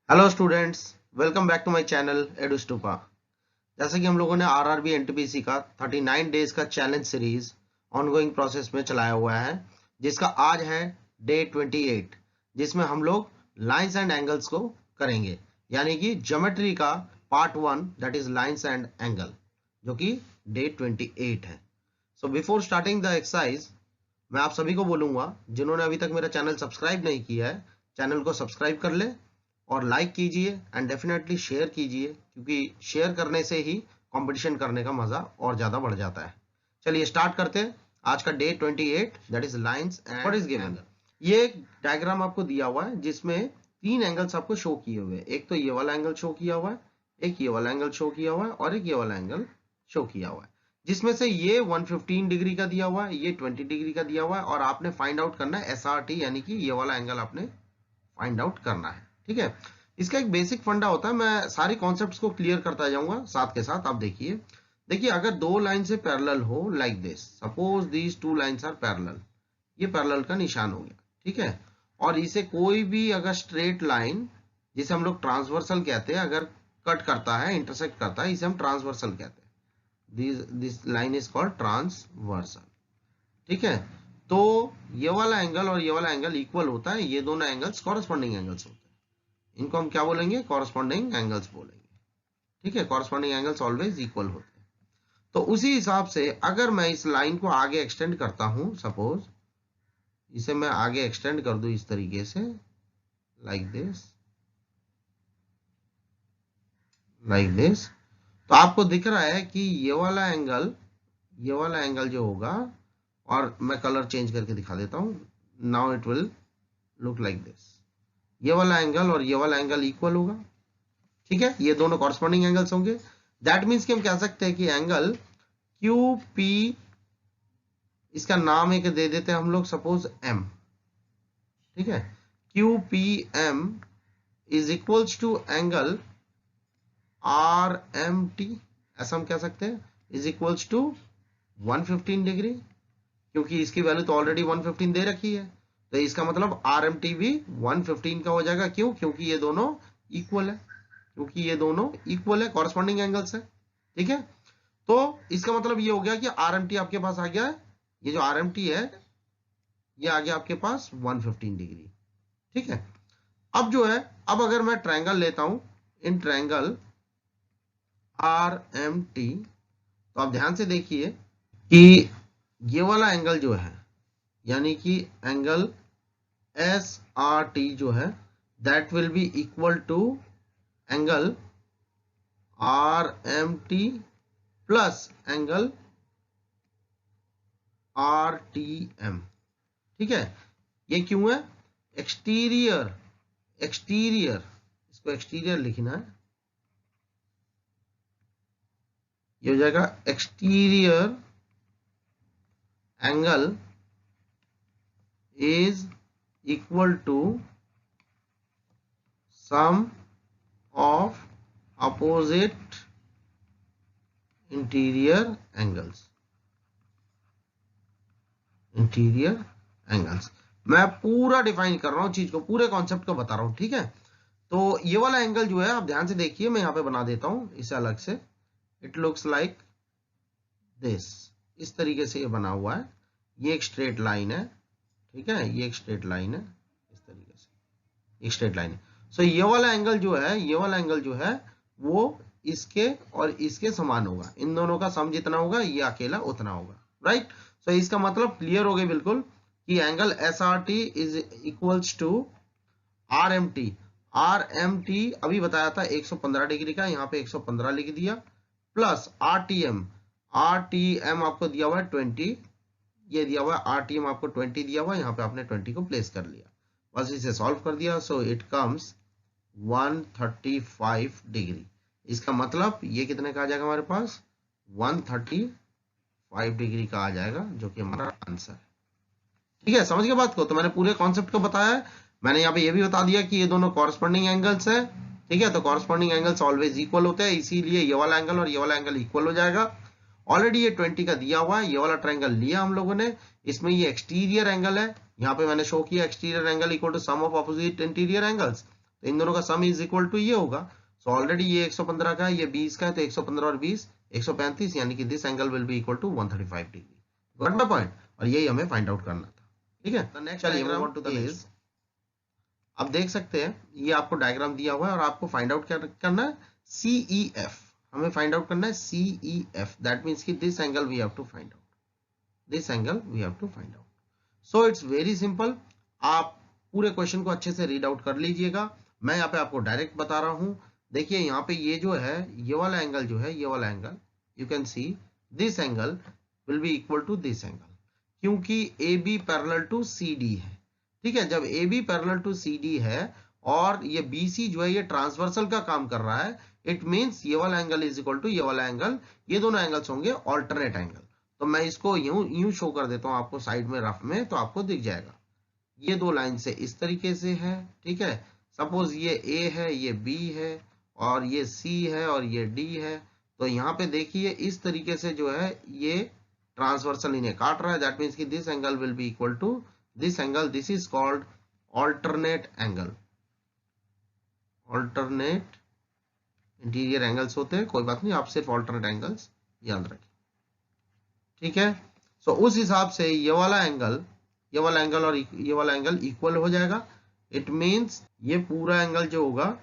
Hello students, welcome back to my channel Edustupa. जैसे कि हम लोगों ने आरआरबी एनटीपीसी का 39 डेज का चैलेंज सीरीज ऑनगोइंग प्रोसेस में चलाया हुआ है, जिसका आज है डे 28, जिसमें हम लोग लाइंस एंड एंगल्स को करेंगे, यानी कि ज्योमेट्री का part 1 that his lines and angle, जो कि डे 28 है। So before starting the exercise, मैं आप सभी को बोलूंगा जिन्होंने अभी तक मेरा चैनल सब्सक्राइब नहीं किया है, चैनल को सब्सक्राइब कर ले और लाइक कीजिए एंड डेफिनेटली शेयर कीजिए, क्योंकि शेयर करने से ही कंपटीशन करने का मजा और ज्यादा बढ़ जाता है। चलिए स्टार्ट करते हैं। आज का day 28 that his lines and what is given. ये एक डायग्राम आपको दिया हुआ है जिसमें तीन एंगल्स आपको शो किए हुए हैं। एक तो ये वाला एंगल शो किया हुआ है, एक ये वाला एंगल शो किया हुआ है और एक ये वाला एंगल शो किया हुआ है, जिसमें से ये 115 डिग्री का दिया हुआ है, ये 20 डिग्री का दिया हुआ है, और आपने फाइंड आउट करना है एसआरटी, यानी कि ये वाला एंगल आपने फाइंड आउट करना है। ठीक है, इसका एक बेसिक फंडा होता है। मैं सारी कॉन्सेप्ट्स को क्लियर करता जाऊंगा साथ के साथ। आप देखिए अगर दो लाइन से पैरेलल हो like this, suppose these two lines are parallel, ये पैरेलल का निशान हो गया। ठीक है, और इसे कोई भी अगर स्ट्रेट लाइन, जिसे हम लोग ट्रांसवर्सल कहते हैं, अगर कट करता है, इंटरसेक्ट करता है, इसे हम ट्रांसवर्सल कहते हैं। This line is called transversal. ठीक है, तो ये वाला एंगल और ये वाला एंगल इक्वल होता है, ये दोनों एंगल्स कॉरेस्पॉन्डिंग एंगल्स होते हैं। इनको हम क्या बोलेंगे? कॉरेस्पॉन्डिंग एंगल्स बोलेंगे। ठीक है, कॉरेस्पॉन्डिंग एंगल्स ऑलवेज इक्वल होते हैं। तो उसी हिसाब से अगर मैं इस लाइन को आगे एक्सटेंड करता हूं, सपोज इसे मैं आगे एक्सटेंड कर दूं इस तरीके से, लाइक दिस, लाइक दिस, तो आपको दिख रहा है कि ये वाला एंगल जो होगा, और मैं कलर चेंज करके दिखा देता हूं, now it will look like this. ये वाला एंगल और ये वाला एंगल इक्वल होगा। ठीक है, ये दोनों कॉरेस्पॉन्डिंग एंगल्स होंगे। दैट मीन्स कि हम कह सकते हैं कि एंगल क्यू पी, इसका नाम एक दे देते हैं हम लोग, सपोज एम। ठीक है, Q P M is equals to angle R M T, ऐसा हम कह सकते हैं, इज इक्वल्स टू 115 डिग्री, क्योंकि इसकी वैल्यू तो ऑलरेडी 115 दे रखी है, तो इसका मतलब आर एम टी भी 115 का हो जाएगा। क्यों? क्योंकि ये दोनों इक्वल है, क्योंकि ये दोनों इक्वल है, कॉरेस्पॉन्डिंग एंगल्स है। ठीक है, तो इसका मतलब ये हो गया कि आरएमटी आपके पास आ गया है, ये जो आरएमटी है ये आ गया आपके पास 115 डिग्री। ठीक है, अब जो है, अब अगर मैं ट्रायंगल लेता हूं, in triangle R M T, तो आप ध्यान से देखिए कि ये वाला एंगल जो है, यानी कि एंगल एस आर टी जो है, that will be equal to angle R M T plus angle R T M. ठीक है, ये क्यों है? एक्सटीरियर, एक्सटीरियर, इसको एक्सटीरियर लिखना है, ये हो जाएगा exterior angle is equal to sum of opposite interior angles, interior angles. मैं पूरा डिफाइन कर रहा हूं चीज को, पूरे कॉन्सेप्ट को बता रहा हूं। ठीक है, तो ये वाला एंगल जो है, आप ध्यान से देखिए, मैं यहां पे बना देता हूं इसे अलग से। इट लुक्स लाइक दिस, इस तरीके से ये बना हुआ है, ये एक स्ट्रेट लाइन है। ठीक है, ये एक स्ट्रेट लाइन है, इस तरीके से एक स्ट्रेट लाइन है। सो ये वाला एंगल जो है, ये वाला एंगल जो है, वो इसके और इसके समान होगा। इन दोनों का सम जितना होगा, ये अकेला उतना होगा। राइट, सो इसका मतलब क्लियर हो गई बिल्कुल कि angle S R T is equals to R M T. R M T अभी बताया था 115 डिग्री का, यहाँ पे 115 लिख दिया, plus R T M, R T M आपको दिया हुआ है 20, ये दिया हुआ है आर टी एम आपको 20 दिया हुआ है, यहाँ पे आपने 20 को प्लेस कर लिया, बस इसे सॉल्व कर दिया। So it comes 135 degree. इसका मतलब ये कितने का आ जाएगा हमारे पास? 135 डिग्री का आ जाएगा, जो कि हमारा आंसर है। ठीक है, समझ गए बात को? तो मैंने पूरे कॉन्सेप्ट को बताया है। मैंने यहाँ पे ये भी बता दिया कि ये दोनों कॉरेस्पॉन्डिंग एंगल्स है। ठीक है, तो कॉरेस्पॉन्डिंग एंगल्स ऑलवेज इक्वल होते हैं, इसीलिए ये वाला एंगल और ये वाला एंगल इक्वल हो जाएगा। ऑलरेडी ये 20 का दिया हुआ है, ये वाला ट्रायंगल लिया हम लोगों ने, इसमें ये एक्सटीरियर एंगल है, यहाँ पे मैंने शो किया exterior angle equal to sum of opposite interior angles, तो इन दोनों का सम इज इक्वल टू ये होगा। सो ऑलरेडी ये 115 का है, ये 20 का है, तो 115 और 20 135, यानी कि this angle will be equal to 135 degree. Got my point? और यही हमें फाइंड आउट करना था। ठीक है, नेक्स्ट डायग्राम इज, अब देख सकते हैं ये आपको डायग्राम दिया हुआ है और आपको फाइंड आउट करना है CEF। हमें फाइंड आउट करना है CEF, दैट मीन्स कि this angle we have to find out, this angle we have to find out. So it's very simple. आप पूरे क्वेश्चन को अच्छे से रीड आउट कर लीजिएगा। मैं यहाँ पे आपको डायरेक्ट बता रहा हूं। देखिए यहाँ पे ये जो है, ये वाला एंगल जो है, ये वाला angle, you can see this angle will be equal to this angle, क्योंकि AB पैरेलल टू CD है। ठीक है, जब AB पैरेलल टू CD है और ये BC जो है ये ट्रांसवर्सल का काम कर रहा है, इट मींस ये वाला एंगल इज इक्वल टू ये वाला एंगल, ये दोनों एंगल्स होंगे ऑल्टरनेट एंगल। तो मैं इसको यूं शो कर देता हूं आपको साइड में रफ में, तो आपको दिख जाएगा। ये दो लाइन से इस तरीके से है। ठीक है, सपोज ये A है, ये B है, और ये C है, और ये D है। तो यहाँ पे देखिए इस तरीके से जो है ये ट्रांसवर्सल इन्हें काट रहा है, दैट मीन्स कि this angle will be equal to this angle. This is called alternate angle. Alternate interior angles होते हैं, कोई बात नहीं, आप सिर्फ ऑल्टरनेट एंगल्स याद रखें। ठीक है, सो उस हिसाब से ये वाला एंगल, ये वाला एंगल और ये वाला एंगल इक्वल हो जाएगा। इट मींस ये पूरा एंगल जो होगा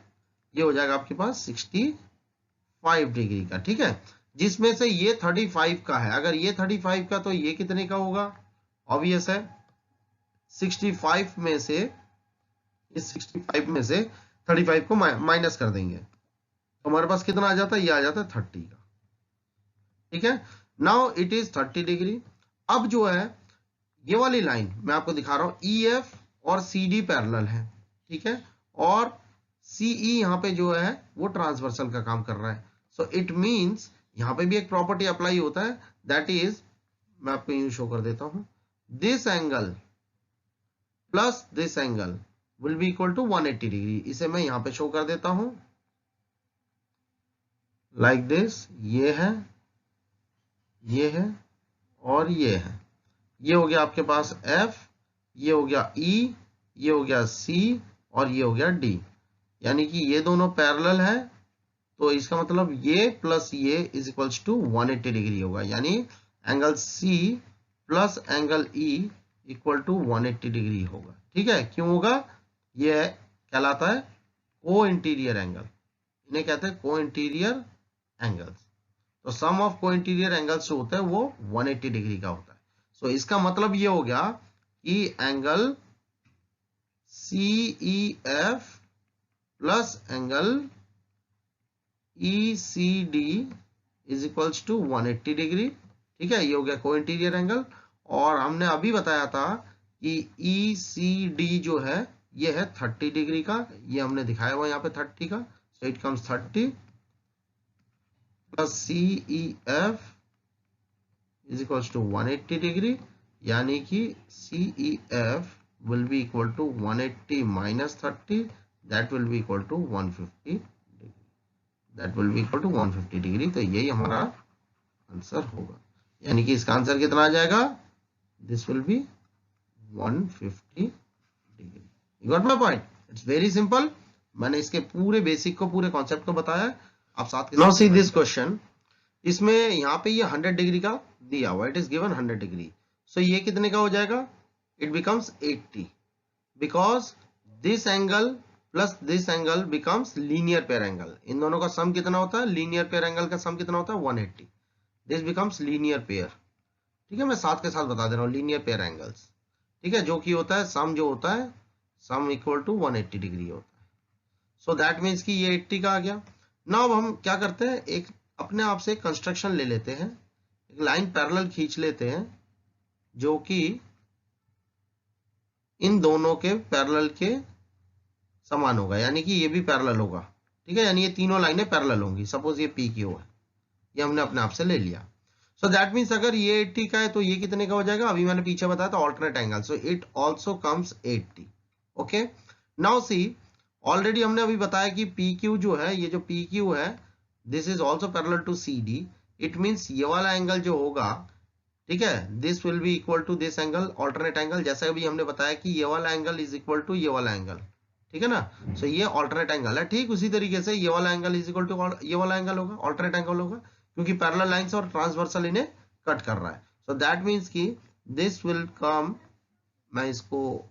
ये हो जाएगा आपके पास 65 डिग्री का। ठीक है, जिसमें से ये 35 का है। अगर ये 35 का, तो ये कितने का होगा? ऑब्वियस है, 65 में से, इस 65 में से 35 को माइनस कर देंगे, तो हमारे पास कितना आ जाता है? ये आ जाता है 30 का। ठीक है, नाउ इट इज 30 डिग्री। अब जो है ये वाली लाइन मैं आपको दिखा रहा हूं, EF और CD पैरेलल है। ठीक है, और CE यहां पे जो है वो ट्रांसवर्सल का काम कर रहा है। सो इट मींस यहां पे भी एक प्रॉपर्टी अप्लाई होता है, दैट इज, मैं आपको यूं शो कर देता हूं, this angle plus this angle will be equal to 180 degree. इसे मैं यहां पे शो कर देता हूं लाइक दिस। ये है, ये है, और ये है। ये हो गया आपके पास F, ये हो गया E, ये हो गया C, और ये हो गया D। यानी कि ये दोनों पैरेलल है, तो इसका मतलब ये प्लस ये इज इक्वल्स टू 180 डिग्री होगा। यानी angle C plus angle E equal to 180 degree होगा। ठीक है, क्यों होगा? ये कहलाता है को इंटीरियर एंगल, इन्हें कहते हैं को इंटीरियर एंगल्स। तो सम ऑफ को इंटीरियर एंगल्स जो होता है वो 180 डिग्री का होता है। सो इसका मतलब ये हो गया कि angle CEF plus angle ECD is equals to 180 degree. ठीक है, ये हो गया को इंटीरियर एंगल। और हमने अभी बताया था कि ECD जो है ये है 30 डिग्री का, ये हमने दिखाया हुआ यहाँ पे 30 का। So it comes 30 plus CEF is equals to 180 degree, यानी कि CEF will be equal to 180 minus 30, that will be equal to 150 degree, that will be equal to 150 degree. तो यही हमारा आंसर होगा, यानी कि इसका आंसर कितना आ जाएगा? This will B 150 degree. You got my point? It's very simple. मैंने इसके पूरे बेसिक को, पूरे कॉन्सेप्ट को बताया। आप साथ के, नाउ सी दिस क्वेश्चन। इसमें यहाँ पे ये 100 डिग्री का दिया हुआ, it is given 100 degree. So ये कितने का हो जाएगा? It becomes 80, because this angle plus this angle becomes linear pair angle. इन दोनों का सम कितना होता है? लीनियर पेयर एंगल का सम कितना होता है? 180। This becomes linear pair. ठीक है, मैं साथ के साथ बता दे रहा हूँ, लीनियर पेयर एंगल्स। ठीक है, जो कि होता है सम, जो होता है सम इक्वल टू 180 डिग्री होता है। सो दैट मीन्स कि ये 80 का आ गया। नाउ अब हम क्या करते हैं, एक अपने आप से कंस्ट्रक्शन ले लेते हैं, एक लाइन पैरेलल खींच लेते हैं जो कि इन दोनों के पैरेलल के समान होगा, यानी कि ये भी पैरेलल होगा। ठीक है, यानी ये तीनों लाइनें पैरेलल होंगी। सपोज ये PQ है, ये हमने अपने आप से ले लिया। सो दैट मीन्स अगर ये 80 का है तो ये कितने का हो जाएगा? अभी मैंने पीछे बताया था alternate angle, so it also comes 80। Okay, now see, already हमने अभी बताया कि PQ जो है, ये जो PQ है, this is also parallel to CD। It means ये वाला एंगल जो होगा, ठीक है, this will be equal to this angle, alternate angle. जैसा अभी हमने बताया कि ये वाला एंगल इज इक्वल टू ये वाला एंगल। ठीक है ना। सो ये ऑल्टरनेट एंगल है। ठीक उसी तरीके से ये वाला एंगल इज इक्वल टू ये वाला एंगल होगा, ऑल्टरनेट एंगल होगा, क्योंकि पैरेलल लाइंस और ट्रांसवर्सल इन्हें कट कर रहा है। सो दैट मीन्स कि दिस विल कम, मैं इसको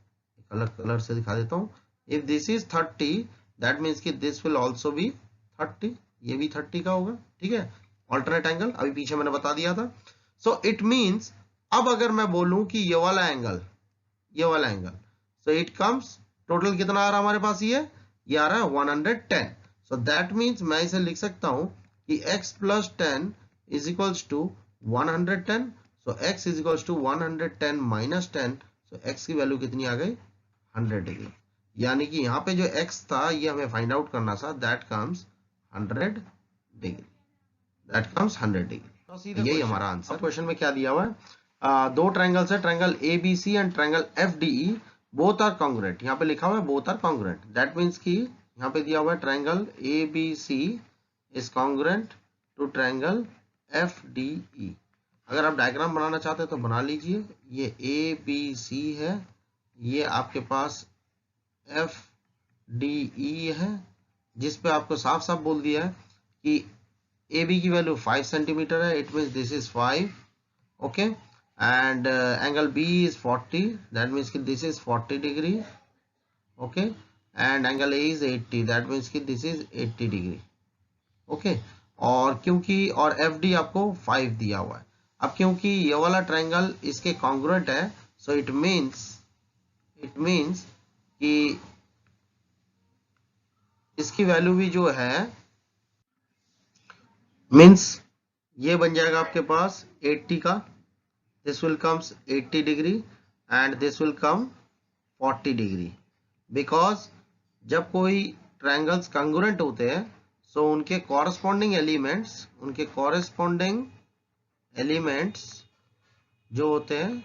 अलग कलर से दिखा देता हूं। If this is 30 that means कि दिस विल ऑल्सो बी 30, ये भी 30 का होगा। ठीक है, ऑल्टरनेट एंगल अभी पीछे मैंने बता दिया था। सो इट मीन्स अब अगर मैं बोलूं कि ये वाला एंगल, ये वाला angle, so it comes, total कितना आ रहा है हमारे पास, ये आ रहा है 110। सो दैट मीन्स मैं इसे लिख सकता हूं कि x प्लस 10 is equals to 110। So x is equals to 110 minus 10। So x की वैल्यू कितनी आ गई, 100 डिग्री। यानी कि यहाँ पे जो x था ये हमें फाइंड आउट करना था, that comes 100 degree, that comes 100 degree. यही हमारा आंसर। क्वेश्चन में क्या दिया हुआ है, दो ट्रायंगल्स है, triangle ABC and triangle FDE, both are congruent. यहाँ पे लिखा हुआ है both are congruent, that means कि यहाँ पे दिया हुआ है triangle ABC is congruent to triangle FDE। अगर आप डायग्राम बनाना चाहते हैं तो बना लीजिए। ये ABC है, ये आपके पास FDE है, जिस पे आपको साफ साफ बोल दिया है कि AB की वैल्यू 5 सेंटीमीटर है, it means this is 5, okay, and angle B is 40, that means कि this is 40 degree, okay, and angle A is 80, that means कि this is 80 degree, okay। और क्योंकि और FD आपको 5 दिया हुआ है, अब क्योंकि ये वाला ट्रायंगल इसके कॉन्ग्रुएंट है, सो इट मीन्स कि इसकी वैल्यू भी जो है मीन्स ये बन जाएगा आपके पास 80 का, this will comes 80 degree and this will come 40 degree, because जब कोई ट्रायंगल्स कॉन्ग्रुएंट होते हैं सो उनके कॉरस्पॉन्डिंग एलिमेंट्स जो होते हैं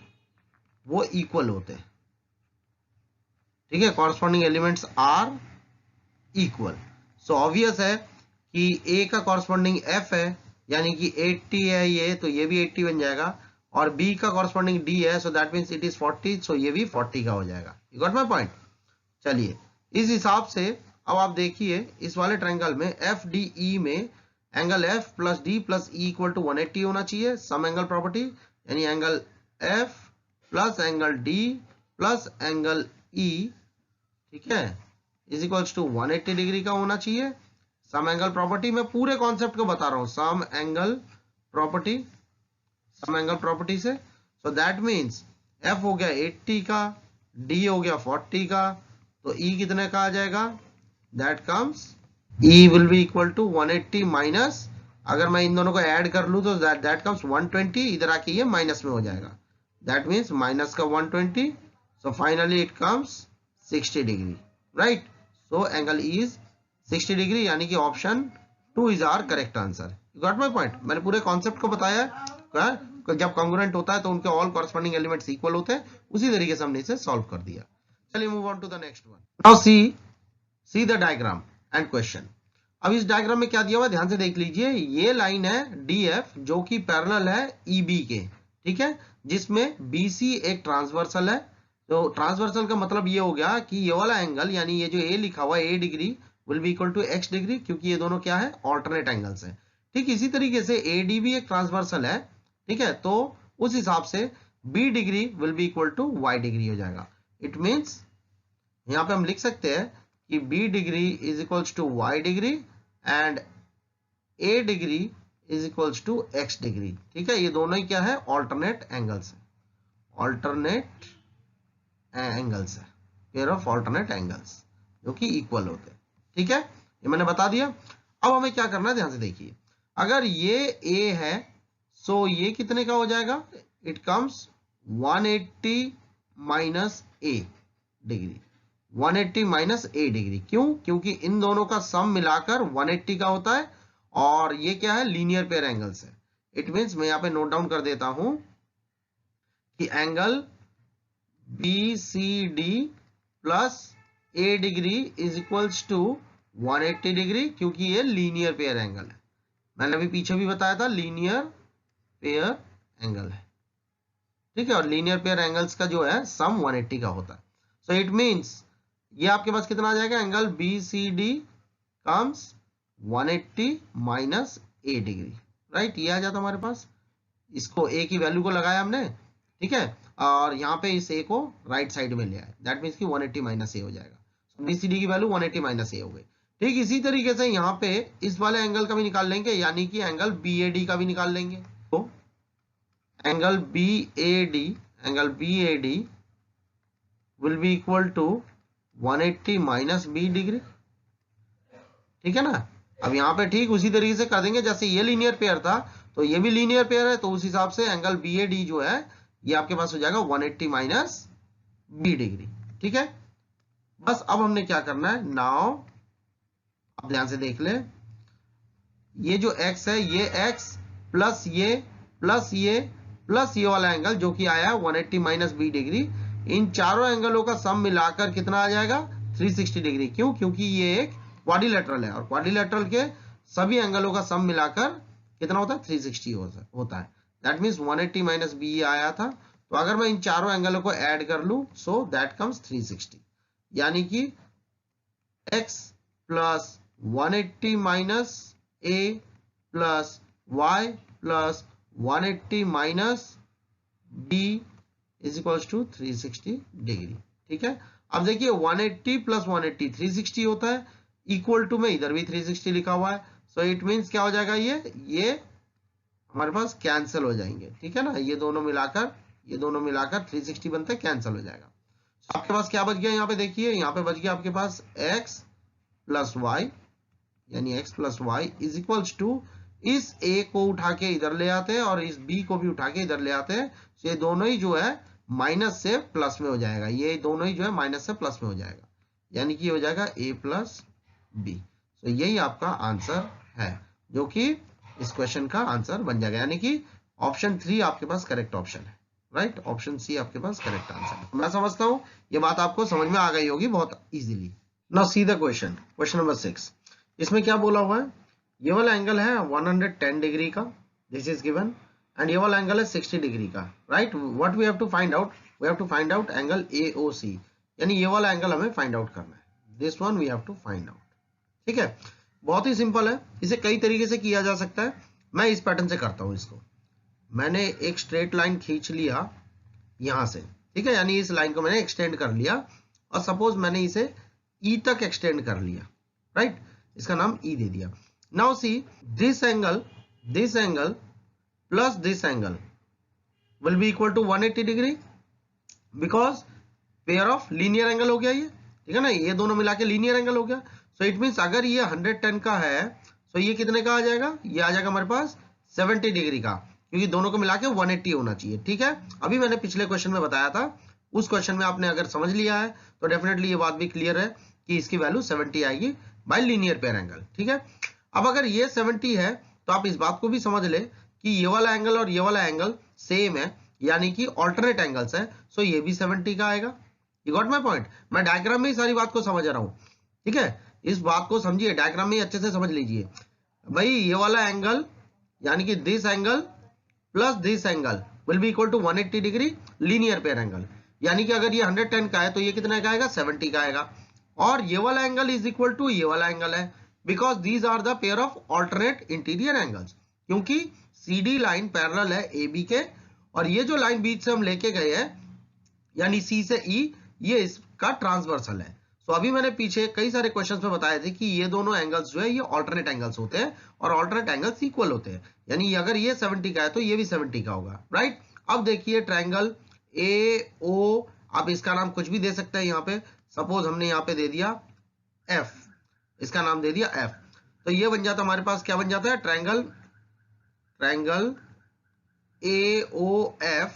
वो इक्वल होते हैं। ठीक है, corresponding elements are equal. So obvious है कि ए का कॉरस्पॉन्डिंग F है, यानी कि 80 है ये, तो ये भी 80 बन जाएगा, और B का कॉरस्पॉन्डिंग D है, so that means it is 40, सो ये भी 40 का हो जाएगा। You got my point. चलिए इस हिसाब से अब आप देखिए इस वाले ट्रायंगल में FDE में angle F plus D plus E equal to 180 होना चाहिए, सम एंगल प्रॉपर्टी, यानी angle F plus angle D plus angle E, ठीक है, इज इक्वल्स टू 180 डिग्री का होना चाहिए। सम एंगल प्रॉपर्टी, मैं पूरे कॉन्सेप्ट को बता रहा हूं, सम एंगल प्रॉपर्टी से। सो दैट मीन्स F हो गया 80 का, D हो गया 40 का, तो E कितने का आ जाएगा, that comes E will be equal to 180 minus, अगर मैं इन दोनों को ऐड कर लूं तो दैट कम्स 120, इधर आके ये माइनस में हो जाएगा, दैट मीन्स माइनस का 120, so finally it comes 60 degree, right. So angle is 60 degree, यानी कि option 2 is our correct answer. You got my point. मैंने पूरे कॉन्सेप्ट को बताया है, जब कॉन्ग्रुएंट होता है तो उनके ऑल कॉरस्पॉन्डिंग एलिमेंट्स इक्वल होते हैं, उसी तरीके से हमने इसे सॉल्व कर दिया। चलिए move on to the next one. Now see the diagram and question. अब इस डायग्राम में क्या दिया हुआ है, ध्यान से देख लीजिए। ये लाइन है DF जो कि पैरेलल है EB के, ठीक है, जिसमें BC एक ट्रांसवर्सल है। तो ट्रांसवर्सल का मतलब ये हो गया कि ये वाला एंगल, यानी ये जो A लिखा हुआ है A degree will be equal to X degree, क्योंकि ये दोनों क्या है, ऑल्टरनेट एंगल्स है। ठीक इसी तरीके से AD भी एक ट्रांसवर्सल है, ठीक है, तो उस हिसाब से B degree will be equal to Y degree हो जाएगा। इट मीन्स यहां पे हम लिख सकते हैं कि B degree is equals to Y degree and A degree is equals to X degree. ठीक है, ये दोनों ही क्या है, ऑल्टरनेट एंगल्स है, ऑल्टरनेट एंगल्स है, पेयर ऑफ ऑल्टरनेट एंगल्स जो कि इक्वल होते हैं। ठीक है, ये मैंने बता दिया। अब हमें क्या करना है, ध्यान से देखिए। अगर ये A है सो ये कितने का हो जाएगा, it comes 180 minus A degree, 180 minus A degree. क्यों, क्योंकि इन दोनों का सम मिलाकर 180 का होता है, और ये क्या है, लीनियर पेयर एंगल्स है। इट मीन्स मैं यहां पे नोट डाउन कर देता हूं कि angle BCD plus A degree is equals to 180 degree, क्योंकि ये लीनियर पेयर एंगल है। मैंने अभी पीछे भी बताया था लीनियर पेयर एंगल है, ठीक है, और लीनियर पेयर एंगल्स का जो है सम 180 का होता है। सो इट मीन्स ये आपके पास कितना आ जाएगा, angle B C D comes 180 minus A degree, right. ये आ जाता हमारे पास, इसको ए की वैल्यू को लगाया हमने, ठीक है, और यहाँ पे इस ए को राइट साइड में ले आए, दैट मीन्स कि 180 माइनस ए हो जाएगा। बीसीडी की वैल्यू 180 माइनस ए हो गई। ठीक इसी तरीके से यहाँ पे इस वाले एंगल का भी निकाल लेंगे, यानी कि एंगल बी ए डी का भी निकाल लेंगे। तो angle B A D will be equal to 180 minus B degree, ठीक है ना। अब यहाँ पे ठीक उसी तरीके से कर देंगे, जैसे ये लीनियर पेयर था तो ये भी लीनियर पेयर है, तो उस हिसाब से एंगल बी ए डी जो है ये आपके पास हो जाएगा 180 माइनस बी डिग्री, ठीक है। बस अब हमने क्या करना है, नाउ अब ध्यान से देख ले, ये जो x है ये x प्लस ये प्लस ये प्लस ये वाला एंगल जो कि आया 180 माइनस बी डिग्री, इन चारों एंगलों का सम मिलाकर कितना आ जाएगा, 360 डिग्री। क्यों, क्योंकि ये एक क्वाड्रिलेटरल है और क्वाड्रिलेटरल के सभी एंगलों का सम मिलाकर कितना होता है, 360 होता है। दैट मीन्स 180 माइनस बी आया था, तो अगर मैं इन चारों एंगलों को ऐड कर लूं सो दैट कम्स 360, यानी कि x plus 180 minus a plus y plus 180 minus b is equals to 360 degree, ठीक है। अब देखिए 180 प्लस 180 360 होता है, इक्वल टू में इधर भी 360 लिखा हुआ है, सो इट मीन्स क्या हो जाएगा, ये हमारे पास कैंसिल हो जाएंगे, ठीक है ना। ये दोनों मिलाकर 360 बनते हैं, कैंसिल हो जाएगा। तो आपके पास क्या बच गया, यहाँ पे देखिए, यहाँ पे बच गया आपके पास x प्लस वाई, यानी x plus Y is equals to, इस a को उठा के इधर ले आते हैं और इस b को भी उठा के इधर ले आते हैं, तो ये दोनों ही जो है माइनस से प्लस में हो जाएगा, ये दोनों ही जो है माइनस से प्लस में हो जाएगा, यानी कि हो जाएगा a प्लस बी। तो यही आपका आंसर है, जो कि इस क्वेश्चन का आंसर बन जाएगा, यानी कि ऑप्शन 3 आपके पास करेक्ट ऑप्शन है, राइट। ऑप्शन सी आपके पास करेक्ट आंसर है। मैं समझता हूं ये बात आपको समझ में आ गई होगी बहुत easily. Now see the question number 6। इसमें क्या बोला हुआ है, ये वाला एंगल है 110 डिग्री का, दिस इज गिवन, एंड ये वाला एंगल है 60 डिग्री का, right. What we have to find out, we have to find out angle AOC, यानी ये वाला एंगल हमें फाइंड आउट करना है, this one we have to find out, ठीक है। बहुत ही सिंपल है, इसे कई तरीके से किया जा सकता है, मैं इस पैटर्न से करता हूं इसको। मैंने एक स्ट्रेट लाइन खींच लिया यहां से, ठीक है, यानी इस लाइन को मैंने एक्सटेंड कर लिया, और सपोज मैंने इसे E तक एक्सटेंड कर लिया, राइट, इसका नाम E दे दिया। Now see this angle plus this angle will be equal to 180 degree, because pair of linear angle हो गया ये, ठीक है ना, ये दोनों मिला के लीनियर एंगल हो गया। सो इट मीन्स अगर ये 110 का है, सो ये कितने का आ जाएगा, ये आ जाएगा हमारे पास 70 डिग्री का, क्योंकि दोनों को मिला के 180 होना चाहिए, ठीक है। अभी मैंने पिछले क्वेश्चन में बताया था, उस क्वेश्चन में आपने अगर समझ लिया है तो डेफिनेटली ये बात भी क्लियर है कि इसकी वैल्यू 70 आएगी बाय लीनियर पेयर एंगल, ठीक है। अब अगर ये 70 है तो आप इस बात को भी समझ ले कि ये वाला एंगल और ये वाला एंगल सेम है, यानी कि ऑल्टरनेट एंगल्स है, सो ये भी 70 का आएगा। यू गॉट माय पॉइंट, मैं डायग्राम में ही सारी बात को समझ रहा हूं, ठीक है। इस बात को समझिए, डायग्राम में ही अच्छे से समझ लीजिए भाई, ये वाला एंगल यानी कि this angle plus this angle will be equal to 180 degree linear pair angle, यानी कि अगर ये 110 का है तो ये कितने का आएगा, 70 का आएगा, और ये वाला एंगल इज इक्वल टू ये वाला एंगल है, because these are the pair of alternate interior angles, क्योंकि CD लाइन पैरेलल है AB के, और ये जो लाइन बीच से हम लेके गए हैं यानी C से E, ये इसका ट्रांसवर्सल है। सो अभी मैंने पीछे कई सारे क्वेश्चंस में बताए थे कि ये दोनों एंगल्स जो है ये ऑल्टरनेट एंगल्स होते हैं, और ऑल्टरनेट एंगल्स इक्वल होते हैं, यानी अगर ये 70 का है तो ये भी 70 का होगा, राइट। अब देखिए ट्रायंगल AO, आप इसका नाम कुछ भी दे सकते हैं, यहाँ पे सपोज हमने यहाँ पे दे दिया F, इसका नाम दे दिया F, तो ये बन जाता हमारे पास, क्या बन जाता है, ट्रायंगल AOF।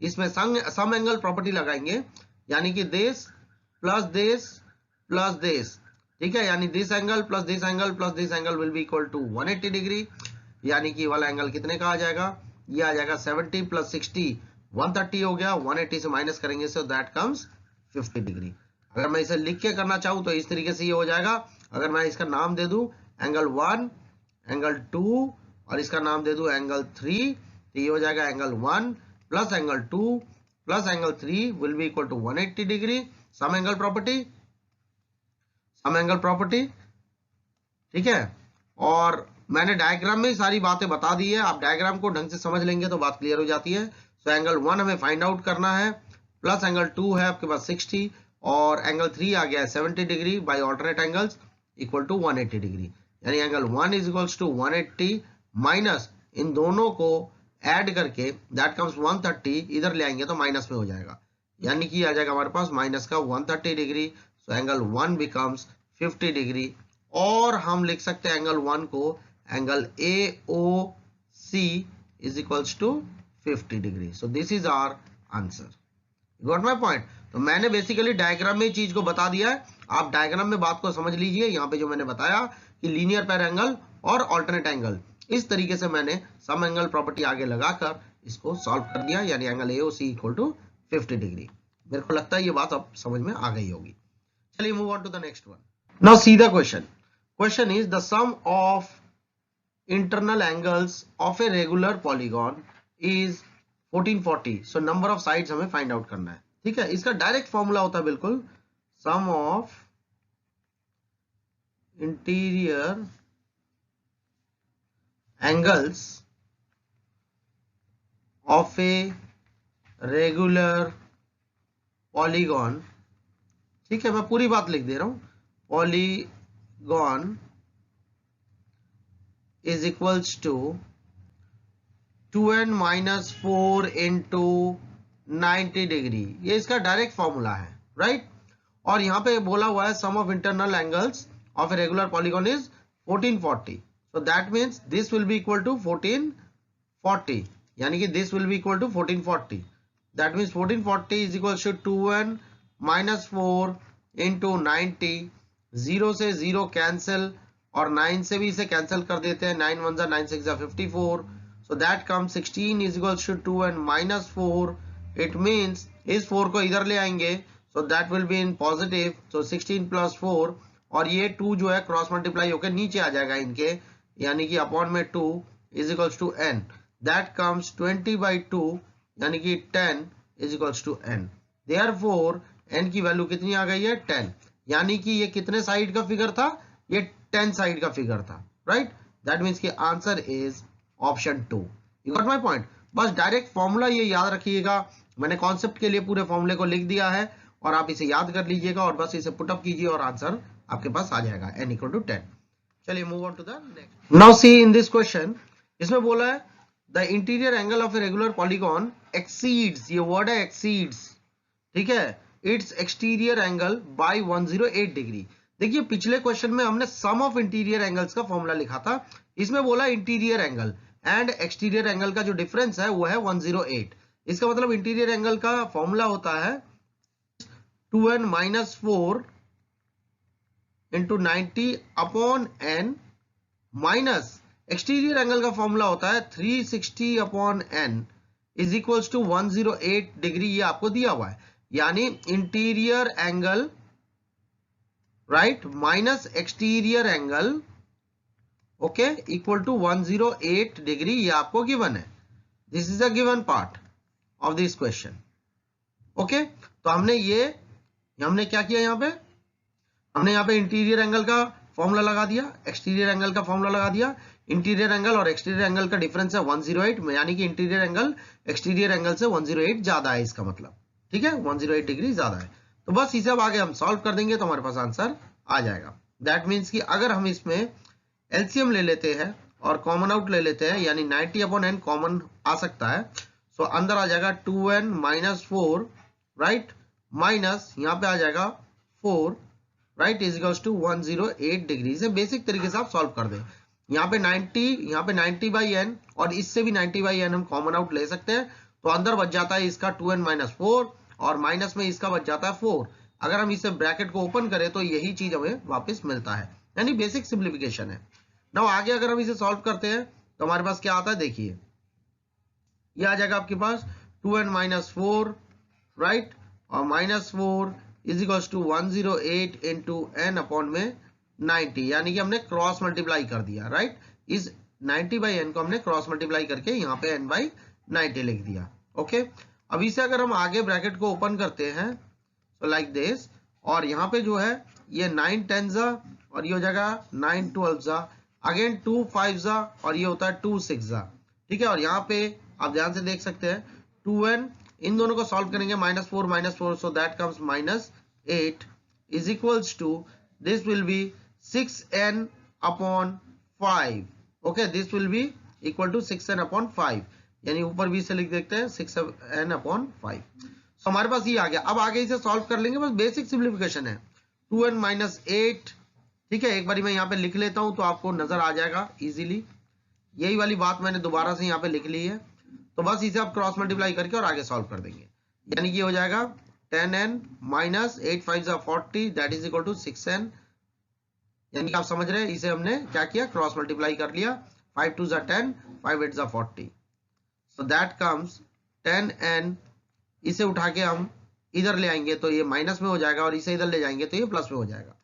इसमें सम एंगल प्रॉपर्टी लगाएंगे, यानी कि this plus this plus this, ठीक है, यानी this angle plus this angle plus this angle will be equal to 180 degree, यानी कि वाला एंगल कितने का आ जाएगा, ये आ जाएगा 70 प्लस 60 130 हो गया, 180 से माइनस करेंगे सो दैट कम्स 50 डिग्री। अगर मैं इसे लिख के करना चाहूं तो इस तरीके से ये हो जाएगा, अगर मैं इसका नाम दे दूं एंगल 1, एंगल 2 और इसका नाम दे दूं एंगल 3, तो ये हो जाएगा angle 1 plus angle 2 plus angle 3 will be equal to 180 degree, sum angle property, sum angle property, ठीक है। और मैंने डायग्राम में सारी बातें बता दी है, आप डायग्राम को ढंग से समझ लेंगे तो बात क्लियर हो जाती है। सो एंगल 1 हमें फाइंड आउट करना है, प्लस एंगल 2 है आपके पास 60 और एंगल 3 आ गया है 70 degree by alternate angles equal to 180 degree, यानी angle 1 is equals to 180 minus इन दोनों को ऐड करके दैट कम्स 130, इधर ले आएंगे तो माइनस में हो जाएगा, यानी कि आ जाएगा हमारे पास माइनस का 130 degree. So angle 1 becomes 50 degree और हम लिख सकते हैं एंगल 1 को angle AOC is equals to 50 degree. So this is our answer. Got my point? तो मैंने बेसिकली डायग्राम में चीज को बता दिया है, आप डायग्राम में बात को समझ लीजिए। यहाँ पे जो मैंने बताया कि लीनियर पेयर एंगल और ऑल्टरनेट एंगल, इस तरीके से मैंने सम एंगल प्रॉपर्टी आगे लगाकर इसको सॉल्व कर दिया, यानी angle AOC equal to 50 degree. मेरे को लगता है ये बात अब समझ में आ गई होगी। चलिए move on to the next one. Now see the question. Question is the sum of internal angles of a regular polygon is 1440. So number of sides हमें find out करना है, ठीक है। इसका डायरेक्ट फॉर्मूला होता है बिल्कुल sum of interior angles of a regular polygon, ठीक है। मैं पूरी बात लिख दे रहा हूं, polygon is equals to 2n minus 4 into 90 degree, ये इसका डायरेक्ट फॉर्मूला है, राइट। और यहाँ पे बोला हुआ है sum of internal angles of a regular polygon is 1440, so that means this will be equal to 1440, यानी कि this will be equal to 1440, that means 1440 is equal to 2n minus 4 into 90, 0 से 0 cancel और 9 से भी इसे cancel कर देते हैं, 9 1 9 6 54, so that comes 16 is equals to 2 and minus 4, it means इस 4 को इधर ले आएंगे, so that will be in positive, so 16 plus 4 और ये 2 जो है क्रॉस मल्टीप्लाई होकर नीचे आ जाएगा इनके, यानी कि अपॉन में 2 is equals to n, that comes 20 by 2 यानी कि 10 is equals to n, therefore n की वैल्यू कितनी आ गई है 10, यानी कि ये कितने साइड का फिगर था, ये 10 साइड का फिगर था, राइट। दैट मीन्स कि answer is option 2। You got my point? बस डायरेक्ट फॉर्मूला ये याद रखिएगा, मैंने कॉन्सेप्ट के लिए पूरे फॉर्मूले को लिख दिया है और आप इसे याद कर लीजिएगा और बस इसे पुटअप कीजिए और आंसर आपके पास आ जाएगा n इक्वल टू 10। चलिए move on to the next. Now see in this question, इसमें बोला है the interior angle of a regular polygon exceeds, ये वर्ड है एक्सीड्स, ठीक है, it's exterior angle by 108 degree. देखिए पिछले क्वेश्चन में हमने सम ऑफ इंटीरियर एंगल्स का फॉर्मूला लिखा था, इसमें बोला interior angle and exterior angle का जो डिफरेंस है वो है 108। इसका मतलब इंटीरियर एंगल का फॉर्मूला होता है 2n minus 4 into 90 upon n minus exterior angle का फॉर्मूला होता है 360 upon n is equals to 108 degree, ये आपको दिया हुआ है, यानी interior angle right minus exterior angle okay equal to 108 degree, ये आपको गिवन है। This is a given part of this question, okay. तो हमने क्या किया, हमने यहाँ पे इंटीरियर एंगल का फॉर्मूला लगा दिया, एक्सटीरियर एंगल का फॉर्मूला लगा दिया। इंटीरियर एंगल और एक्सटीरियर एंगल का डिफरेंस है 108, यानी कि इंटीरियर एंगल एक्सटीरियर एंगल से 108 ज्यादा है, इसका मतलब, ठीक है, 108 डिग्री ज्यादा है। तो बस इसे अब आगे हम सॉल्व कर देंगे तो हमारे पास आंसर आ जाएगा। दैट मीन्स कि अगर हम इसमें एलसीएम ले लेते हैं और कॉमन आउट ले लेते हैं, यानी 90 अपॉन n कॉमन आ सकता है, सो अंदर आ जाएगा 2n माइनस 4 राइट, माइनस यहाँ पे आ जाएगा 4 right is equals to 108 degree. से बेसिक तरीके से आप सॉल्व कर दें। यहाँ पे 90 बाई n और इससे भी 90 बाई n हम कॉमन आउट ले सकते हैं, तो अंदर बच जाता है इसका 2n माइनस 4 और माइनस में इसका बच जाता है 4। अगर हम इसे ब्रैकेट को ओपन करें तो यही चीज हमें वापस मिलता है, यानी बेसिक सिंप्लीफिकेशन है। नाउ आगे अगर हम इसे सॉल्व करते हैं तो हमारे पास क्या आता है, देखिए ये आ जाएगा आपके पास 2n माइनस 4 राइट, और minus 4 is equals to 108 into n upon में 90, यानी कि हमने क्रॉस मल्टीप्लाई कर दिया, राइट। इस 90 बाई n को हमने क्रॉस मल्टीप्लाई करके यहाँ पे n बाई 90 लिख दिया, ओके। अब इसे अगर हम आगे ब्रैकेट को ओपन करते हैं तो लाइक दिस, और यहाँ पे जो है ये 9 10 जा और ये हो जाएगा 9 12 जा, अगेन 2 5 जा और ये होता है 2 6 जा। ठीक है, और यहाँ पे आप ध्यान से देख सकते हैं 2n, इन दोनों को सॉल्व करेंगे -4 so that comes -8 is equals to this will be 6n upon 5। Okay, this will be equal to 6n upon 5, यानी ऊपर भी से लिख देते हैं 6n अपॉन 5। तो हमारे पास ये आ गया। अब आगे इसे सॉल्व कर लेंगे, बस बेसिक सिंप्लीफिकेशन है। 2n - 8, ठीक है, एक बार मैं यहाँ पे लिख लेता हूं तो आपको नजर आ जाएगा इजीली। यही वाली बात मैंने दोबारा से यहाँ पे लिख ली है, तो बस इसे आप क्रॉस मल्टीप्लाई करके और आगे सॉल्व कर देंगे। यानी कि हो जाएगा 10n - 8 5 40 that is equal to 6n। यानी कि आप समझ रहे हैं, इसे हमने क्या किया, क्रॉस मल्टीप्लाई कर लिया। 5 2 10, 5 8 40, सो दैट कम्स 10n। इसे उठा के हम इधर ले आएंगे तो ये माइनस में हो जाएगा, और इसे इधर ले जाएंगे तो ये प्लस में हो जाएगा।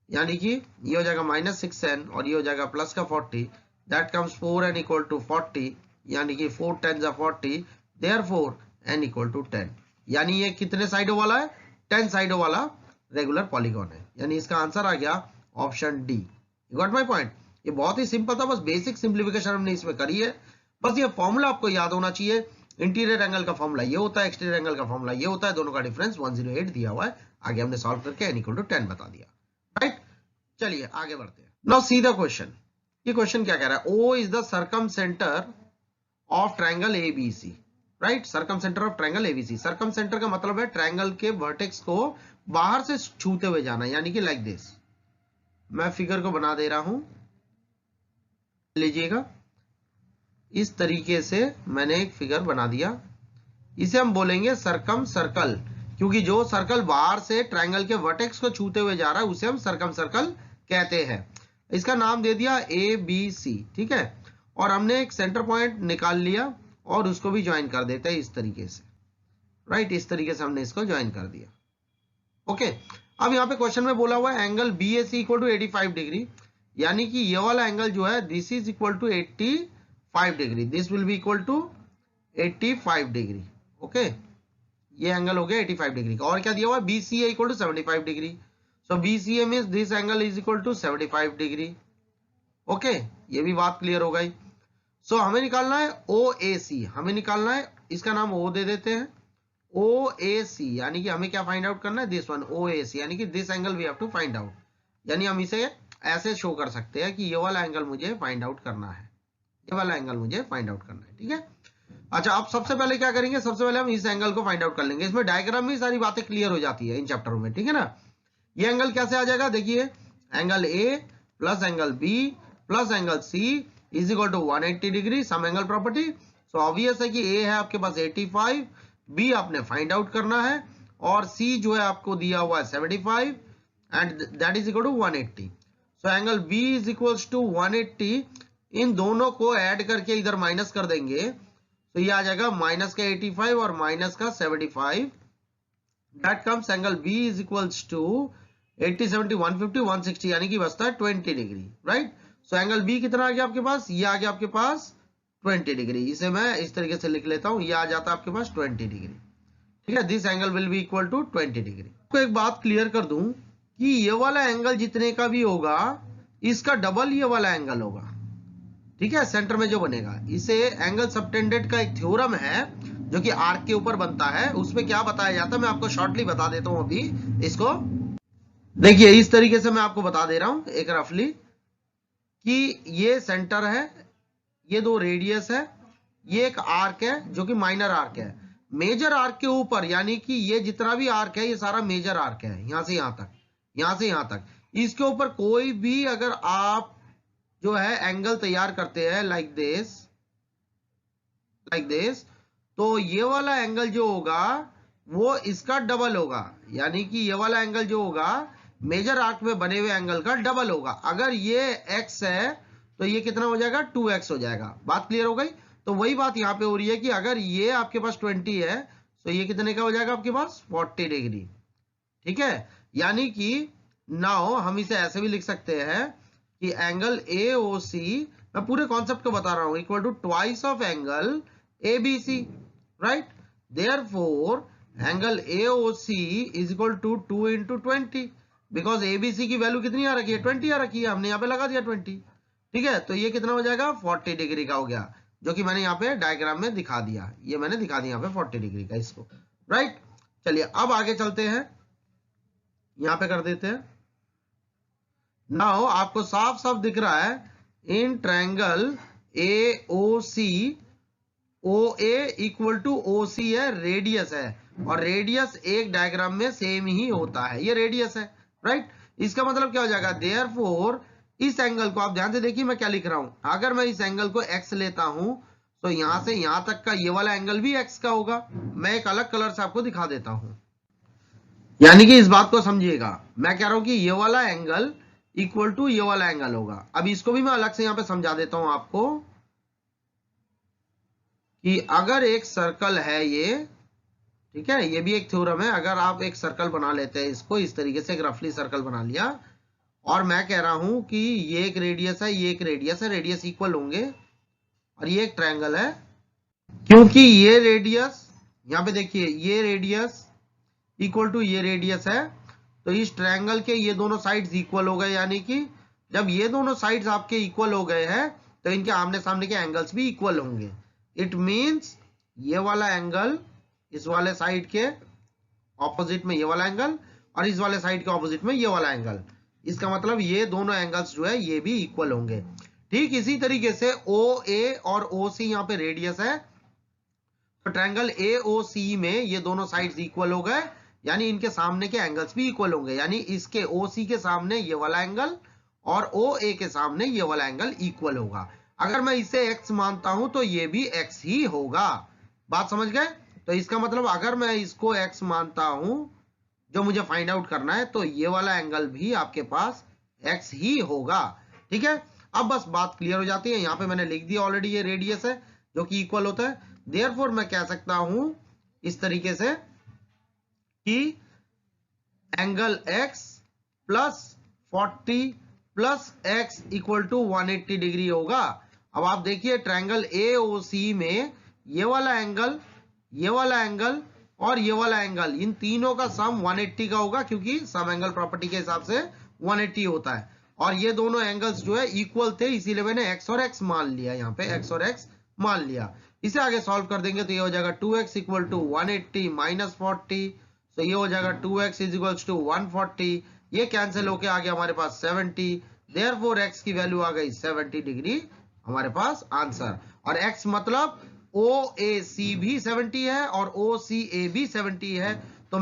यानी कि ये हो जाएगा -6n और ये हो जाएगा प्लस का 40, that comes 4n equal to 40, यानी कि 4 10 40, देयरफॉर n इक्वल टू 10। यानी ये कितने साइडों वाला है, 10 साइडों वाला रेगुलर पॉलीगॉन है। यानी इसका आंसर आ गया option D. You got my point. ये बहुत ही सिंपल था, बस बेसिक सिंप्लीफिकेशन हमने इसमें करी है। बस ये फॉर्मूला आपको याद होना चाहिए। इंटीरियर एंगल का फॉर्मूला ये होता है, एक्सटीरियर एंगल का फॉर्मूला ये होता है, दोनों का डिफरेंस 108 दिया हुआ है। आगे हमने सॉल्व करके n इक्वल टू 10 बता दिया, राइट। चलिए आगे बढ़ते हैं। Now see the question. ये क्वेश्चन क्या कह रहा है, O is the circum centre of triangle ABC, right. Circum centre of triangle ABC। Circum centre का मतलब है ट्रायंगल के वर्टेक्स को बाहर से छूते हुए जाना, यानी कि लाइक दिस। मैं फिगर को बना दे रहा हूं, लीजिएगा, इस तरीके से मैंने एक फिगर बना दिया। इसे हम बोलेंगे सर्कम सर्कल, क्योंकि जो सर्कल बाहर से ट्रायंगल के वर्टेक्स को छूते हुए जा रहा है उसे हम सर्कम सर्कल कहते हैं। इसका नाम दे दिया ABC, ठीक है। और हमने एक सेंटर पॉइंट निकाल लिया और उसको भी ज्वाइन कर देते हैं इस तरीके से, राइट। इस तरीके से हमने इसको ज्वाइन कर दिया। ओके, अब यहाँ पे क्वेश्चन में बोला हुआ है angle BAC equal to 85 degree, यानी कि ये वाला एंगल जो है this is equal to 85 degree, this will be equal to 85 degree. Okay, ये एंगल हो गया 85 डिग्री का। और क्या दिया हुआ है, BCA equal to 75 degree, so BCA means this angle is equal to 75 degree. Okay, ये भी बात क्लियर हो गई। सो हमें निकालना है OAC, हमें निकालना है, इसका नाम O दे देते हैं, OAC, यानी कि हमें क्या फाइंड आउट करना है, दिस वन OAC, यानी कि this angle we have to find out. यानी हम इसे ऐसे शो कर सकते हैं कि ये वाला एंगल मुझे फाइंड आउट करना है, ये वाला एंगल मुझे फाइंड आउट करना है, ठीक है। अच्छा, अब सबसे पहले क्या करेंगे, सबसे पहले हम इस एंगल को फाइंड आउट कर लेंगे। इसमें डायग्राम में सारी बातें क्लियर हो जाती है इन चैप्टरों में, ठीक है ना। ये एंगल कैसे आ जाएगा, देखिए, angle A plus angle B plus angle C is equal to 180 degree, sum angle property. So obvious है कि A है आपके पास 85, B आपने फाइंड आउट करना है, और C जो है आपको दिया हुआ है 75 and that is equal to 180। So angle B is equals to 180, इन दोनों को ऐड करके इधर माइनस कर देंगे तो ये आ जाएगा माइनस का 85 और माइनस का 75, that comes angle B is equals to 80 70 150 160, यानी कि बचता है 20 degree, right. So angle B कितना आ गया आपके पास, ये आ गया आपके पास 20 डिग्री। इसे मैं इस तरीके से लिख लेता हूं, ये आ जाता है आपके पास 20 डिग्री, ठीक है। This angle will be equal to 20 degree. आपको एक बात क्लियर कर दूं कि ये वाला एंगल जितने का भी होगा इसका डबल ये वाला एंगल होगा, ठीक है, सेंटर में जो बनेगा। इसे एंगल सबटेंडेड का एक थ्योरम है जो कि आर्क के ऊपर बनता है, उसमें क्या बताया जाता है मैं आपको शॉर्टली बता देता हूं। अभी इसको देखिए, इस तरीके से मैं आपको बता दे रहा हूं एक रफली, कि ये सेंटर है, ये दो रेडियस है, ये एक आर्क है जो कि माइनर आर्क है। मेजर आर्क के ऊपर, यानी कि ये जितना भी आर्क है ये सारा मेजर आर्क है, यहां से यहां तक, यहां से यहां तक। इसके ऊपर कोई भी अगर आप जो है एंगल तैयार करते हैं लाइक दिस, तो ये वाला एंगल जो होगा वो इसका डबल होगा, यानी कि ये वाला एंगल जो होगा मेजर आर्क में बने हुए एंगल का डबल होगा। अगर ये x है तो ये कितना हो जाएगा, 2x हो जाएगा। बात क्लियर हो गई। तो वही बात यहां पे हो रही है कि अगर ये आपके पास 20 है तो ये कितने का हो जाएगा आपके पास, 40 डिग्री, ठीक है। यानी कि नाउ हम इसे ऐसे भी लिख सकते हैं कि एंगल AOC, मैं पूरे कॉन्सेप्ट को बता रहा हूं, equal to twice of angle ABC, right. Therefore angle AOC is equal to 2 into 20, because ABC की वैल्यू कितनी आ रखी है, 20 आ रखी है, हमने यहाँ पे लगा दिया 20। ठीक है, तो ये कितना हो जाएगा, 40 डिग्री का हो गया, जो कि मैंने यहाँ पे डायग्राम में दिखा दिया, ये मैंने दिखा दिया यहाँ पे 40 डिग्री का इसको, राइट। चलिए अब आगे चलते हैं, यहाँ पे कर देते हैं। नाउ आपको साफ साफ दिख रहा है, in triangle A O C, O A equal to O C है, रेडियस है, और रेडियस एक डायग्राम में सेम ही होता है, ये रेडियस है, राइट। इसका मतलब क्या हो जाएगा, देयरफॉर इस एंगल को आप ध्यान से देखिए मैं क्या लिख रहा हूं, अगर मैं इस एंगल को x लेता हूं तो यहां से यहां तक का ये वाला एंगल भी x का होगा। मैं एक अलग कलर से आपको दिखा देता हूं, यानी कि इस बात को समझिएगा, मैं कह रहा हूं कि ये वाला एंगल इक्वल टू ये वाला एंगल होगा। अब इसको भी मैं अलग से यहां पे समझा देता हूं आपको, कि अगर एक सर्कल है ये, ठीक है, ये भी एक थ्योरम है, अगर आप एक सर्कल बना लेते हैं इसको इस तरीके से, एक रफली सर्कल बना लिया, और मैं कह रहा हूं कि ये एक रेडियस है, ये एक रेडियस है, रेडियस इक्वल होंगे, और ये एक ट्रायंगल है, क्योंकि ये रेडियस, यहां पे देखिए ये रेडियस इक्वल टू ये रेडियस है, तो इस ट्रायंगल के ये दोनों साइड्स इक्वल हो गए, यानी कि जब ये दोनों साइड्स आपके इक्वल हो गए हैं तो इनके आमने सामने के एंगल्स भी इक्वल होंगे। इट मींस ये वाला एंगल इस वाले साइड के ऑपोजिट में ये वाला एंगल, और इस वाले साइड के ऑपोजिट में ये वाला एंगल, इसका मतलब ये दोनों एंगल्स जो है ये भी इक्वल होंगे। ठीक इसी तरीके से ओ ए और ओ सी यहाँ पे रेडियस है, तो ट्रायंगल ए ओ सी में ये दोनों साइड्स इक्वल हो गए, यानी इनके सामने के एंगल्स भी इक्वल होंगे, यानी इसके ओ सी के सामने ये वाला एंगल और ओ ए के सामने ये वाला एंगल इक्वल होगा। अगर मैं इसे x मानता हूं तो ये भी x ही होगा, बात समझ गए। तो इसका मतलब अगर मैं इसको x मानता हूं जो मुझे फाइंड आउट करना है, तो ये वाला एंगल भी आपके पास x ही होगा, ठीक है। अब बस बात क्लियर हो जाती है, यहाँ पे मैंने लिख दिया ऑलरेडी, ये रेडियस है जो कि इक्वल होता है, देयरफॉर मैं कह सकता हूं इस तरीके से कि angle x plus 40 plus x equal to 180 degree होगा। अब आप देखिए ट्रायंगल AOC में ये वाला एंगल, ये वाला एंगल और ये वाला एंगल, इन तीनों का सम 180 का होगा, क्योंकि सम एंगल प्रॉपर्टी के हिसाब से 180 होता है, और ये दोनों एंगल्स जो है इक्वल थे, इसीलिए मैंने x और x मान लिया, यहाँ पे x और x मान लिया। इसे आगे सॉल्व कर देंगे तो ये हो जाएगा 2x इक्वल टू 180 माइनस 40, तो ये हो जाएगा 2x इज इक्वल्स टू 140, ये कैंसिल होके आ गया हमारे पास 70, देयरफॉर x की वैल्यू आ गई 70 डिग्री हमारे पास आंसर। और x मतलब OAC भी 70 है और OCA भी 70 है, तो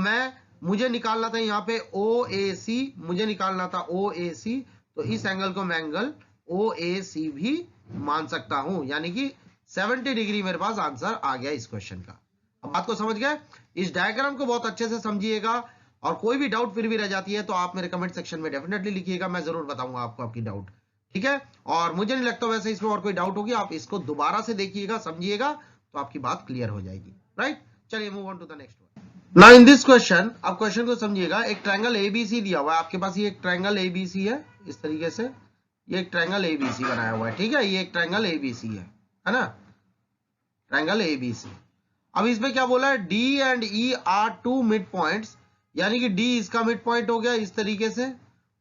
मुझे निकालना था यहाँ पे OAC, मुझे निकालना था OAC, तो इस एंगल को मैं एंगल OAC भी मान सकता हूं, यानी कि 70 डिग्री मेरे पास आंसर आ गया इस क्वेश्चन का। अब बात को समझ गए, इस डायग्राम को बहुत अच्छे से समझिएगा, और कोई भी डाउट फिर भी रह जाती है तो आप मेरे कमेंट सेक्शन में डेफिनेटली लिखिएगा, मैं जरूर बताऊंगा आपको आपकी डाउट, ठीक है। और मुझे नहीं लगता वैसे इसमें और कोई डाउट होगी, आप इसको दोबारा से देखिएगा, समझिएगा, तो आपकी बात क्लियर हो जाएगी, राइट। चलिए move on to the next one. Now in this question, आप क्वेश्चन को समझिएगा, एक ट्रायंगल ABC दिया हुआ है आपके पास, ये एक ट्रायंगल ABC है इस तरीके से, ये एक ट्रायंगल ABC बनाया हुआ है, ठीक है, ये एक ट्रायंगल ABC है ना, ट्रायंगल ABC। अब इसमें क्या बोला है, D and E are two mid points, यानी कि D इसका मिड पॉइंट हो गया इस तरीके से,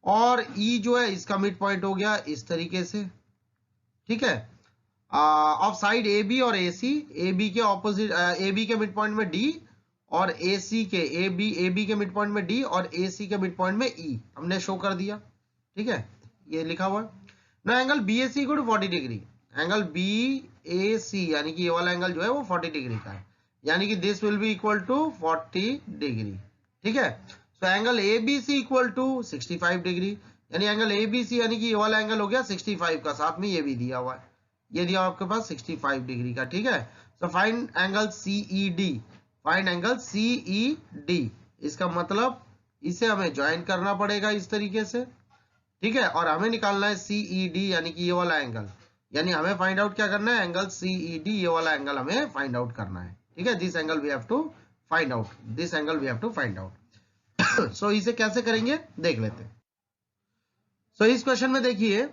और E जो है इसका मिड पॉइंट हो गया इस तरीके से, ठीक है। ऑफ साइड AB और AC, AB के ऑपोजिट, AB के मिड पॉइंट में D, और AC के AB के मिड पॉइंट में D, और AC के मिड पॉइंट में E हमने शो कर दिया, ठीक है, ये लिखा हुआ है ना। Angle BAC equal to 40 degree, angle BAC यानी कि ये वाला एंगल जो है वो 40 डिग्री का है, यानी कि this will be equal to 40 degree, ठीक है। तो angle ABC equal to 65 degree, यानी एंगल ABC यानी कि ये वाला एंगल हो गया 65 का, साथ में ये भी दिया हुआ है, ये दिया आपके पास 65 डिग्री का, ठीक है। तो find angle CED, find angle CED, इसका मतलब इसे हमें ज्वाइन करना पड़ेगा इस तरीके से, ठीक है, और हमें निकालना है CED यानी कि ये वाला एंगल, यानी हमें फाइंड आउट क्या करना है, एंगल CED, ये वाला एंगल हमें फाइंड आउट करना है, ठीक है। This angle we have to find out, this angle we have to find out. So इसे कैसे करेंगे देख लेते हैं। सो इस क्वेश्चन में देखिए,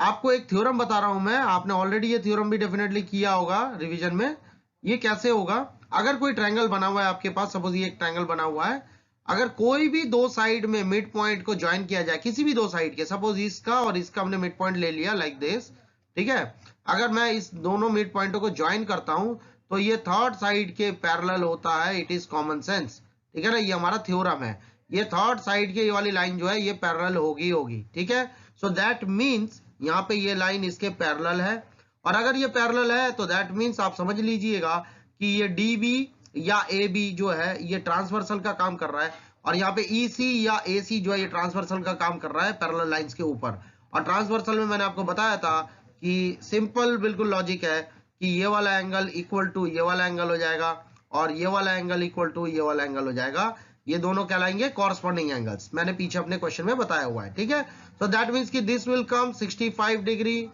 आपको एक थ्योरम बता रहा हूं मैं, आपने ऑलरेडी ये थ्योरम भी डेफिनेटली किया होगा रिवीजन में। ये कैसे होगा, अगर कोई ट्रायंगल बना हुआ है आपके पास, सपोज ये एक ट्रायंगल बना हुआ है, अगर कोई भी दो साइड में मिड पॉइंट को ज्वाइन किया जाए, किसी भी दो साइड के, सपोज इसका और इसका हमने मिड पॉइंट ले लिया लाइक दिस, ठीक है, अगर मैं इस दोनों मिड पॉइंटों को ज्वाइन करता हूं तो ये थर्ड साइड के पैरेलल होता है, इट इज कॉमन सेंस, ठीक है ना, ये हमारा थ्योरम है, ये थर्ड साइड के ये वाली लाइन जो है ये पैरेलल होगी, ठीक है। सो दैट मीन्स यहाँ पे ये लाइन इसके पैरेलल है, और अगर ये पैरेलल है तो दैट मीन्स आप समझ लीजिएगा कि ये DB या AB जो है ये ट्रांसवर्सल का काम कर रहा है, और यहाँ पे EC या AC जो है ये ट्रांसवर्सल का काम कर रहा है पैरेलल लाइंस के ऊपर। और ट्रांसवर्सल में मैंने आपको बताया था कि सिंपल बिल्कुल लॉजिक है कि ये वाला एंगल इक्वल टू ये वाला एंगल हो जाएगा, और ये वाला एंगल इक्वल टू ये वाला एंगल हो जाएगा, ये दोनों कहलाएंगे कॉरस्पॉन्डिंग एंगल्स, मैंने पीछे अपने क्वेश्चन में बताया हुआ है, ठीक है। सो दैट मीन्स कि दिस विल कम 65 डिग्री,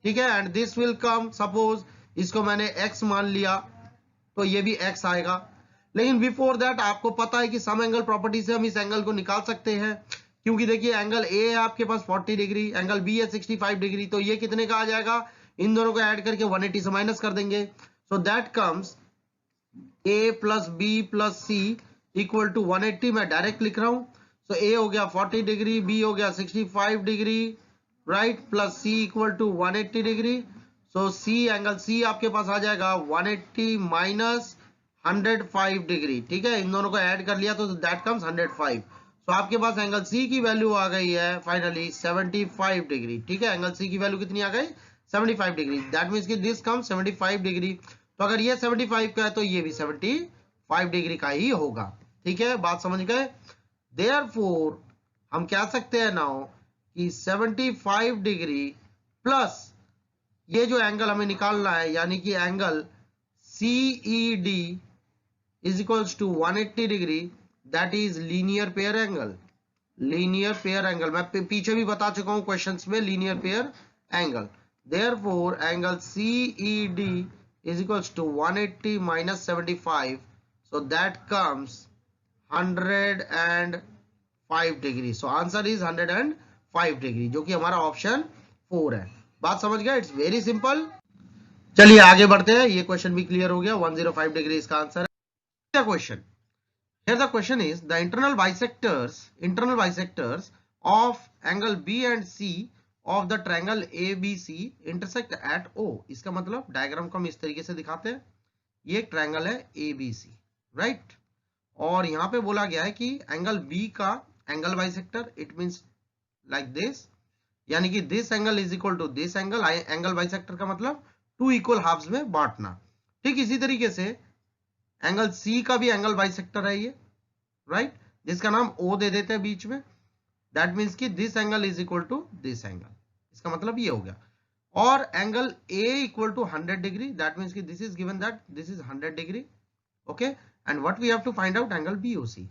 ठीक है, and this will come, suppose इसको मैंने x मान लिया तो ये भी x आएगा। लेकिन बिफोर दैट आपको पता है कि सम एंगल प्रॉपर्टी से हम इस एंगल को निकाल सकते हैं, क्योंकि देखिए एंगल A है आपके पास 40 डिग्री, एंगल B है 65 डिग्री, तो ये कितने का आ जाएगा, इन दोनों को ऐड करके 180 से माइनस कर देंगे। So that comes A plus B plus C equal to 180, मैं डायरेक्ट लिख रहा हूं। सो A हो गया 40 डिग्री, B हो गया 65 degree, right, plus C equal to 180 degree. So C angle C आपके पास आ जाएगा 180 माइनस 105 डिग्री, ठीक है, इन दोनों को ऐड कर लिया तो दैट कम्स 105। तो आपके पास एंगल C की वैल्यू आ गई है फाइनली 75 डिग्री, ठीक है, एंगल C की वैल्यू कितनी आ गई 75 डिग्री, दैट मीन्स कि दिस कम्स 75 डिग्री। तो अगर ये 75 का है तो ये भी 75 डिग्री का ही होगा, ठीक है, बात समझ गए। देयरफॉर हम कह सकते हैं नाउ कि 75 डिग्री प्लस ये जो एंगल हमें निकालना है, यानी कि angle CED is equals to 180 degree, that is linear pair angle, linear pair angle, मैं पीछे भी बता चुका हूं क्वेश्चंस में, linear pair angle. Therefore angle CED is equals to 180 minus 75, so that comes 105 degree. So answer is 105 degree, जो कि हमारा ऑप्शन 4 है। बात समझ गए, इट्स वेरी सिंपल। चलिए आगे बढ़ते हैं, ये क्वेश्चन भी क्लियर हो गया, 105 डिग्री इसका आंसर है। Question, here the question is the internal bisectors of angle B and C of the triangle ABC intersect at O। इसका मतलब डायग्राम को हम इस तरीके से दिखाते हैं, ये एक ट्रायंगल है ABC, राइट, और यहां पे बोला गया है कि एंगल B का angle bisector, it means like this, यानी कि this angle is equal to this angle, angle bisector का मतलब टू इक्वल हाफ्स में बांटना। ठीक इसी तरीके से एंगल C का भी एंगल बाइसेक्टर है ये, राइट, जिसका नाम O दे देते हैं बीच में, दैट मीन्स कि this angle is equal to this angle, इसका मतलब ये हो गया। और angle A equal to 100 degree, that means कि this is given that this is 100 degree, okay, and what we have to find out angle BOC,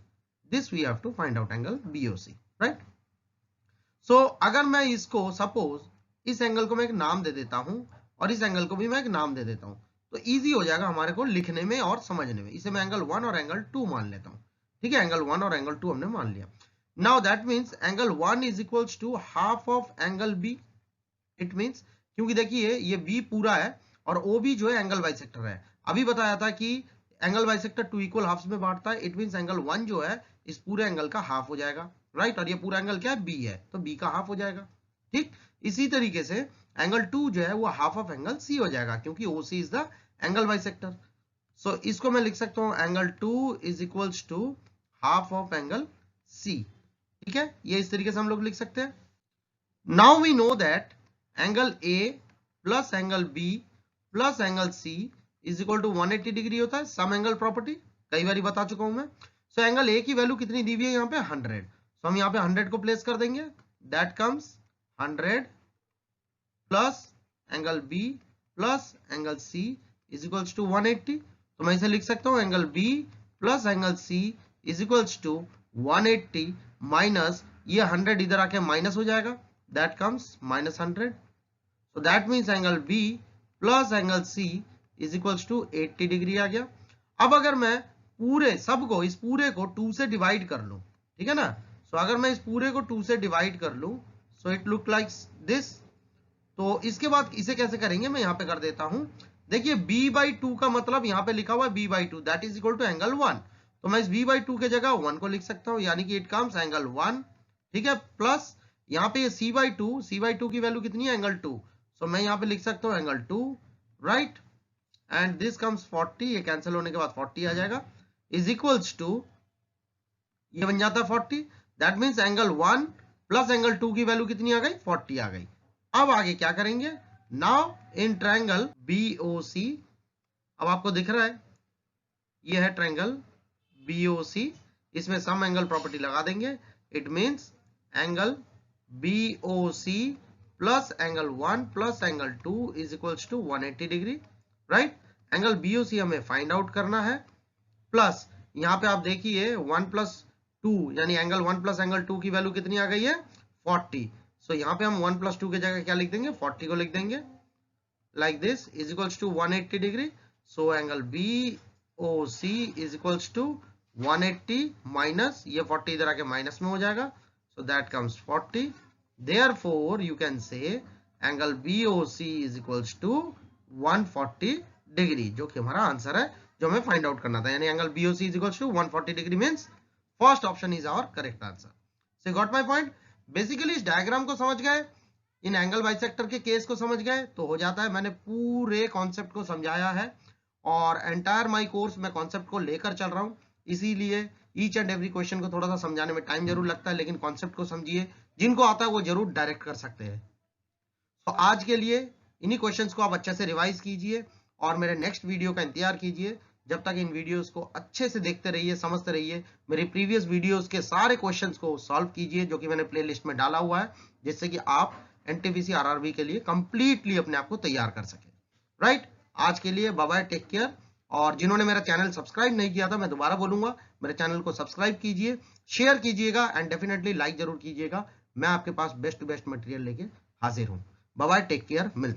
this we have to find out angle BOC, right. So अगर मैं इसको suppose इस angle को मैं एक नाम दे देता हूं और इस एंगल को भी मैं एक नाम दे देता हूं, तो इजी हो जाएगा हमारे को लिखने में और समझने में। इसे मैं एंगल 1 और एंगल 2 मान लेता हूं, ठीक है, एंगल 1 और एंगल 2 हमने मान लिया। Now that means angle 1 is equals to half of angle B, it means क्योंकि देखिए ये B पूरा है और OB जो है एंगल बाइसेक्टर है, अभी बताया था कि angle bisector two equal halves में बांटता है, इट मीन्स एंगल 1 जो है इस पूरे एंगल का हाफ हो जाएगा, राइट, और ये पूरा एंगल क्या है B है, तो B का हाफ हो जाएगा, ठीक। इसी तरीके से एंगल 2 जो है वो हाफ ऑफ एंगल C हो जाएगा, क्योंकि OC is the angle bisector. So इसको मैं लिख सकता हूं angle 2 is equals to half of angle C, ठीक है, ये इस तरीके से हम लोग लिख सकते हैं। Now we know that angle A plus angle B plus angle C is equal to 180 degree होता है, सम एंगल प्रॉपर्टी कई बार बता चुका हूं मैं। सो एंगल A की वैल्यू कितनी दी हुई है यहाँ पे 100, सो हम यहाँ पे 100 को प्लेस कर देंगे, that comes 100 plus angle B plus angle C is equals to 180। तो मैं इसे लिख सकता हूं angle B plus angle C is equals to 180 minus ये 100 इधर आके माइनस हो जाएगा, that comes minus 100। So that means angle B plus angle C is equals to 80 degree आ गया। अब अगर मैं पूरे सबको इस पूरे को 2 से डिवाइड कर लूं, ठीक है ना, सो अगर मैं इस पूरे को 2 से डिवाइड कर लूं, so it look like this. तो इसके बाद इसे कैसे करेंगे, मैं यहां पे कर देता हूं, देखिए B/2 का मतलब यहां पे लिखा हुआ है B/2, that is equal to angle 1, तो मैं इस b/2 के जगह 1 को लिख सकता हूं, यानी कि इट कम्स एंगल 1, ठीक है, प्लस यहाँ पे c/2 की वैल्यू कितनी है, एंगल 2, सो मैं यहाँ पे लिख सकता हूँ angle 2, right, and this comes 40, ये कैंसिल होने के बाद 40 आ जाएगा, इज इक्वल्स टू, ये बन जाता है 40, that means angle 1 plus angle 2 की वैल्यू कितनी आ गई, 40 आ गई। अब आगे क्या करेंगे, नाउ इन ट्रायंगल BOC, अब आपको दिख रहा है ये है ट्रायंगल BOC, इसमें सम एंगल प्रॉपर्टी लगा देंगे, it means angle BOC plus angle 1 plus angle 2 is equals to 180 degree, right. Angle BOC हमें फाइंड आउट करना है, प्लस यहाँ पे आप देखिए 1 प्लस 2 यानी एंगल 1 प्लस एंगल 2 की वैल्यू कितनी आ गई है, 40, सो यहाँ पे हम 1 प्लस 2 की जगह क्या लिख देंगे, 40 को लिख देंगे, like this, is equals to 180 degree, so angle BOC is equals to 180 minus ये 40 इधर आके माइनस में हो जाएगा, so that comes 40, therefore you can say angle BOC is equals to 140 degree, जो कि हमारा आंसर है जो हमें फाइंड आउट करना था, यानी angle BOC is equals to 140 degree means first option is our correct answer. So got my point. Basically इस डायग्राम को समझ गए, इन एंगल बाइसेक्टर के केस को समझ गए तो हो जाता है। मैंने पूरे कॉन्सेप्ट को समझाया है और एंटायर माय कोर्स में कॉन्सेप्ट को लेकर चल रहा हूं, इसीलिए ईच एंड एवरी क्वेश्चन को थोड़ा सा समझाने में टाइम जरूर लगता है, लेकिन कॉन्सेप्ट को समझिए, जिनको आता है वो जरूर डायरेक्ट कर सकते हैं। तो आज के लिए इन्हीं क्वेश्चंस को आप अच्छे से रिवाइज कीजिए और मेरे नेक्स्ट वीडियो का इंतजार कीजिए। जब तक इन वीडियोस को अच्छे से देखते रहिए, समझते रहिए, मेरी प्रीवियस वीडियोस के सारे क्वेश्चंस को सॉल्व कीजिए जो कि मैंने प्लेलिस्ट में डाला हुआ है, जिससे कि आप NTPC RRB के लिए कंप्लीटली अपने आप को तैयार कर सके, राइट। आज के लिए बाय बाय, टेक केयर। और जिन्होंने मेरा चैनल सब्सक्राइब नहीं किया था, मैं दोबारा बोलूंगा, मेरे चैनल को सब्सक्राइब कीजिए, शेयर कीजिएगा एंड डेफिनेटली लाइक जरूर कीजिएगा। मैं आपके पास बेस्ट टू बेस्ट मटेरियल लेके हाजिर हूँ। बाय बाय, टेक केयर, मिलते हैं।